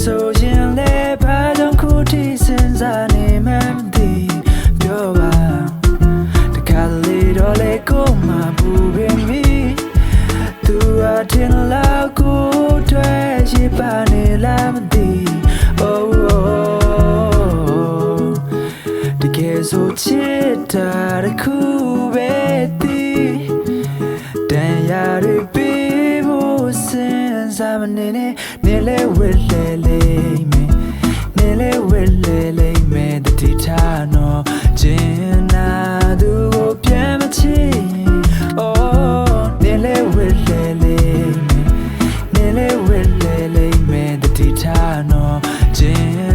ဆိုရင်လေဘာကြောင့်ခုထိစဉ်းစားနေမှန်းမသိပြောပါတခါလေတော့လေကိုမှပူပင်မိသူအထင်လောက်ကိုတွေ့ရှိပါနေလားမသိ ohတကယ်ဆိုချစ်တာတခုပဲသိတန်ရာတွေပေးဖို့စဉ်းစားမနေနဲ့နေလဲဝဲလဲလိမ့်မယ်နေလဲဝဲလဲလိမ့်မယ်တတိထားနော်ကျင်နာသူကိုပြန်မချစ် oh နေလဲဝဲလဲလိမ့်မယ်နေလဲဝဲလဲလိမ့်မယ်တတိထားနော်ကျင်